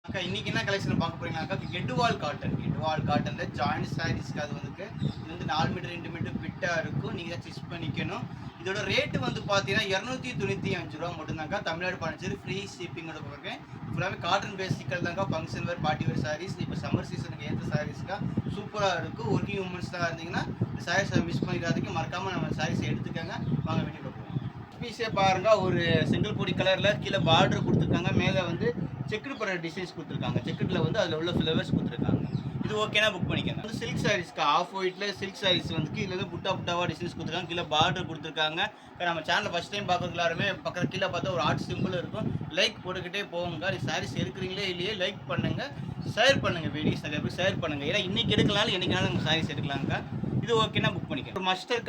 அக்கா இன்னைக்கு என்ன கலெக்ஷன் பார்க்க போறீங்கன்னாக்கா கெட்டுவால் காட்டன்ல ஜாயிண்ட் சாரீஸ்க்கு அது வந்து இது வந்து 4 மீட்டர் 2 மீட்டர் பிட்டா இருக்கும். நீங்க தான் ஸ்டிச் பண்ணிக்கணும். இதோட ரேட் வந்து பார்த்தீங்கன்னா ரூ. 295 மட்டும்தான்க்கா. தமிழ்நாடு பாண்டிச்சேரி ஃப்ரீ ஷிப்பிங்கோட போகிறேன். ஃபுல்லாகவே காட்டன் பேசிக்கல் தான்க்கா. Function wear party wear saris இப்போ சம்மர் சீசனுக்கு ஏற்ற சாரீஸ்க்கா சூப்பராக இருக்கும். ஒர்க்கிங் உமன்ஸ் தான் இருந்தீங்கன்னா இந்த சாரீஸை மிஸ் பண்ணிடாதீங்க. மறக்காமல் நம்ம சாரீஸை எடுத்துக்கோங்க. வாங்க வீடியோ போவோம். பீஸே பாருங்க, ஒரு செங்கல் பொடி கலரில் கீழே பார்டர் கொடுத்துருக்காங்க. மேலே வந்து செக்குடு போடுற டிசைன்ஸ் கொடுத்துருக்காங்க. செக்குடில் வந்து அதில் உள்ள ஃப்ளவர்ஸ் கொடுத்துருக்காங்க. இது ஓகேனா புக் பண்ணிக்கோங்க. வந்து சில்க் சாரீஸ்க்கு ஆஃப் ஒயிட்டில் சில்க் சாரீஸ் வந்து கீழே வந்து புட்டாவாக டிசைன்ஸ் கொடுத்துருக்காங்க. கீழே பார்டர் கொடுத்துருக்காங்க. நம்ம சேனலில் ஃபஸ்ட் டைம் பார்க்குறது எல்லாருமே பக்கத்தில் கீழே பார்த்தா ஒரு ஆர்ட் சிம்பிள் இருக்கும். லைக் போட்டுக்கிட்டே போங்க. நீ சாரீஸ் எடுக்கிறீங்களே இல்லையே லைக் பண்ணுங்கள், ஷேர் பண்ணுங்கள். வீடியோஸ் நிறைய பேர் ஷேர் பண்ணுங்கள். ஏன்னா இன்றைக்கி எடுக்கலாம்னு என்றைக்குனாலும் நம்ம சாரீஸ் எடுக்கலாங்க. இது ஓகேனா புக் பண்ணிக்கோங்க. ஒரு மஸ்டர்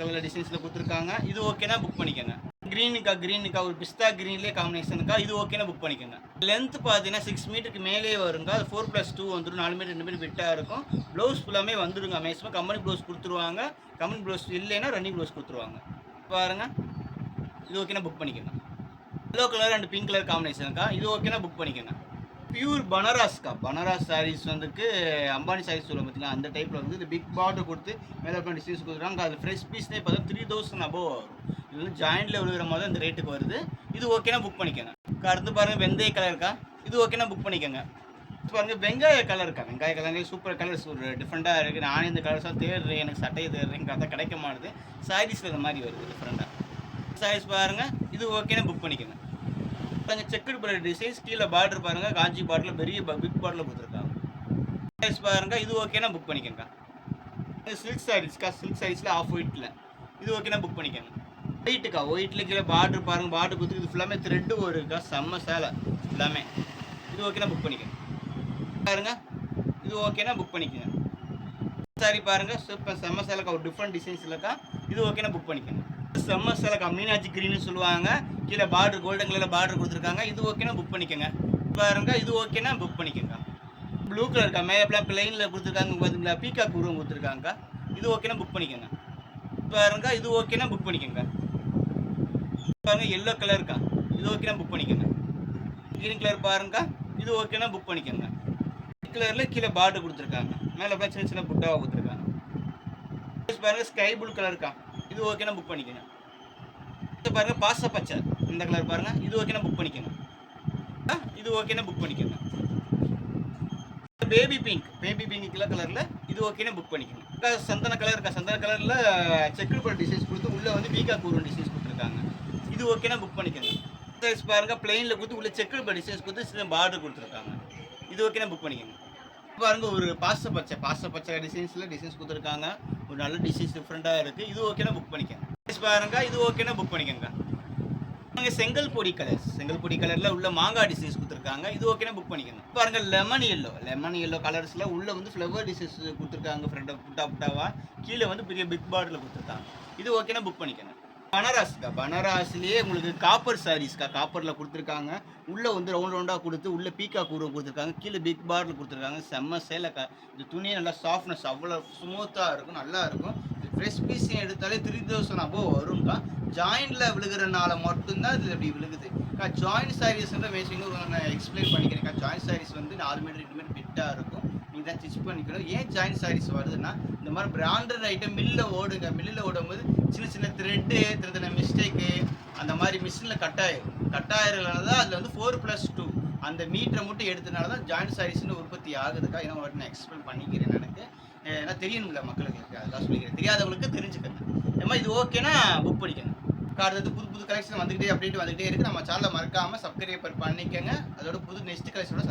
கலர் டிசைன்ஸில் கொடுத்துருக்காங்க. இது ஓகேனா புக் பண்ணிக்கோங்க. கிரீனுக்கா ஒரு பிஸ்தா கிரீன்லேயே காம்பினேஷனுக்கா இது ஓகேனா புக் பண்ணிக்கோங்க. லென்த் பார்த்தீங்கன்னா 6 மீட்டருக்கு மேலே வருங்க. அது 4+2 வந்துடும். 4 மீட்டர் 2 மீட்டர் விட்டாக இருக்கும். ப்ளவுஸ் ஃபுல்லாமே வந்துடுங்க. மேக்ஸிமம் கம்பெனி ப்ளவுஸ் கொடுத்துருவாங்க. கம்பெனி ப்ளவுஸ் இல்லைன்னா ரன்னிங் ப்ளவுஸ் கொடுத்துருவாங்க. பாருங்க, இது ஓகேனா புக் பண்ணிக்கோங்க. Yellow colour and pink colour காம்பினேஷனுக்கா இது ஓகேனா புக் பண்ணிக்கோங்க. பியூர் பனாரஸ் சாரீஸ் வந்துக்கு அம்பானி சாரீஸ் சொல்லுவோம் பார்த்தீங்கன்னா, அந்த டைப்பில் வந்து இந்த பிக் பார்டர் கொடுத்து மேலே டிசைன்ஸ் கொடுத்துருக்காங்க. அது ஃப்ரெஷ் பீஸ்னே பார்த்தா 3000 அபோவ் வரும். இது வந்து ஜாயிண்டில் விழுகிற மாதிரி தான் இந்த ரேட்டுக்கு வருது. இது ஓகேனா புக் பண்ணிக்கோங்க. அடுத்து பாருங்கள், வெந்தய கலர் இருக்கா, இது ஓகேனா புக் பண்ணிக்கோங்க. பாருங்கள், வெங்காய கலர் சூப்பர் கலர்ஸ், ஒரு டிஃப்ரெண்ட்டாக இருக்குது. நானே இந்த கலர்ஸாக தேடுறேன், எனக்கு சட்டையை தேடுறேன், கரெக்டாக கிடைக்க மாட்டுது. சாரீஸில் இந்த மாதிரி வருது டிஃப்ரெண்ட்டாக. சாரீஸ் பாருங்கள், இது ஓகேனா புக் பண்ணிக்கோங்க. கொஞ்சம் செக்குடு போடுற டிசைன்ஸ், கீழே பார்டர் பாருங்கள், காஞ்சி பார்டரில் பெரிய பிக் பார்டரில் கொடுத்துருக்காங்க. சாரீஸ் பாருங்கள், இது ஓகேனா புக் பண்ணிக்கோங்க. சில்க் சாரீஸில் ஆஃப் ஒயிட்டில் இது ஓகேனா புக் பண்ணிக்கோங்க. ஒயிட்டில் கீழே பார்டர் பாருங்கள், பார்டர் கொடுத்து இது ஃபுல்லாமே த்ரெட்டு வருக்கா, செம்ம சேலை ஃபுல்லாமே. இது ஓகேனா புக் பண்ணிக்கோங்க. பாருங்க, இது ஓகேனா புக் பண்ணிக்கோங்க. சாரி பாருங்கள், சூப்பர் செம்ம சேலைக்கா, ஒரு டிஃப்ரெண்ட் டிசைன்ஸ் இல்லைக்கா, இது ஓகேனா புக் பண்ணிக்கோங்க. செம்ம சேலைக்கா, மீனாட்சி கிரீன்னு சொல்லுவாங்க. கீழே பார்டர் கோல்டன் கலரில் பார்டர் கொடுத்துருக்காங்க. இது ஓகேனா புக் பண்ணிக்கோங்க. பாருங்க, இது ஓகேனா புக் பண்ணிக்கோங்க. ப்ளூ கலருக்கா, மேலே பிளெயினில் கொடுத்துருக்காங்க பார்த்தீங்களா, பீகாக் உருவம் கொடுத்துருக்காங்க. இது ஓகேனா புக் பண்ணிக்கோங்க. பாருங்க, இது ஓகேனா புக் பண்ணிக்கோங்க. பாருங்க, எல்லோ கலருக்கா, இது ஓகேனா புக் பண்ணிக்கோங்க. கிரீன் கலர் பாருங்க, இது ஓகேனா புக் பண்ணிக்கோங்க. கலரில் கீழே பார்டர் கொடுத்துருக்காங்க. மேலே சின்ன சின்ன புட்டாவாக கொடுத்துருக்காங்க. பாருங்க, ஸ்கை ப்ளூ கலருக்கா, இது ஓகேனா புக் பண்ணிக்கோங்க. பாருங்க, பாச பச்சை இந்த கலர் பாருங்க, இது ஓகேனா புக் பண்ணிக்கோங்க. இது ஓகேனா புக் பண்ணிக்கோங்க. பேபி பிங்க் கலரில் இது ஓகேனா புக் பண்ணிக்கோங்க. சந்தன கலரில் செக்குடு போட டிசைன்ஸ் கொடுத்து உள்ளே வந்து பீகாக் உருவம் டிசைன்ஸ் கொடுத்துருக்காங்க. இது ஓகேனா புக் பண்ணிக்கோங்க. சைஸ் பாருங்கள், பிளெயினில் கொடுத்து உள்ள செக்குடு போட டிசைன்ஸ் கொடுத்து சின்ன பார்டர் கொடுத்துருக்காங்க. இது ஓகேனா புக் பண்ணிக்கோங்க. பாருங்கள், ஒரு பாச பச்சை டிசைன்ஸ் கொடுத்துருக்காங்க. ஒரு நல்ல டிசைன்ஸ் டிஃப்ரெண்ட்டாக இருக்குது. இது ஓகேனா புக் பண்ணிக்கோங்க. சைஸ் பாருங்கள், இது ஓகேனா புக் பண்ணிக்கோங்க. செங்கல் பொடி கலரில் உள்ள மாங்காய் டிசைன்ஸ் கொடுத்துருக்காங்க. இது ஓகேனா புக் பண்ணிக்கோங்க. பாருங்கள், லெமன் எல்லோ கலர்ஸில் உள்ள வந்து ஃப்ளவர் டிசைன்ஸ் கொடுத்துருக்காங்க. புட்டாவா கீழே வந்து பெரிய பிக் பார்டரில் கொடுத்துருக்காங்க. இது ஓகேனா புக் பண்ணிக்கோங்க. பனாரஸ்லேயே உங்களுக்கு காப்பர் சாரீஸ்க்கா, காப்பரில் கொடுத்துருக்காங்க. உள்ளே வந்து ரவுண்டாக கொடுத்து உள்ளே பீகாக் உருவம் கொடுத்துருக்காங்க. கீழே பிக் பார்டரில் கொடுத்துருக்காங்க. செம்ம சேலைக்கா. இந்த துணியை நல்லா சாஃப்ட்னஸ் அவ்வளோ ஸ்மூத்தாக இருக்கும், நல்லா இருக்கும். ஃப்ரெஷ் பீஸ் எடுத்தாலே 3000 அபோவ் வரும்க்கா. ஜாயிண்டில் விழுகிறனால மட்டும்தான் இது இப்படி விழுகுது. ஜாயிண்ட் சாரீஸ்ன்ற மேசிங்கும் நான் எக்ஸ்பிளைன் பண்ணிக்கிறேன்க்கா. ஜாயிண்ட் சாரீஸ் வந்து 4 மீட்டர் 2 மீட்டர் ஃபிட்டாக இருக்கும். நீங்கள் தான் ஸ்டிச் பண்ணிக்கணும். ஏன் ஜாயிண்ட் சாரீஸ் வருதுன்னா, இந்த மாதிரி பிராண்டட் ஐட்டம் மில்லில் ஓடும்போது சின்ன த்ரெட்டு மிஸ்டேக்கு அந்த மாதிரி மிஷினில் கட்டாயிரனால தான் அதில் வந்து 4+2 அந்த மீட்டரை மட்டும் எடுத்தனால தான் ஜாயிண்ட் சாரீஸ்னு உற்பத்தி ஆகுதுக்கா. ஏன்னா நான் எக்ஸ்பிளைன் பண்ணிக்கிறேன். எனக்கு ஏன்னா தெரியணும்ல மக்களுக்கு, அதெல்லாம் சொல்லிக்கிறேன். தெரியாதவங்களுக்கு தெரிஞ்சுக்கங்க. இந்த மாதிரி இது ஓகேனா புக் பண்ணிக்கோங்க. அடுத்தது புது கலெக்ஷன் வந்துகிட்டே இருக்குது. நம்ம சேனலை மறக்காமல் சப்ஸ்கிரைப் பண்ணிக்கோங்க. அதோட நெக்ஸ்ட் கலெக்ஷனோட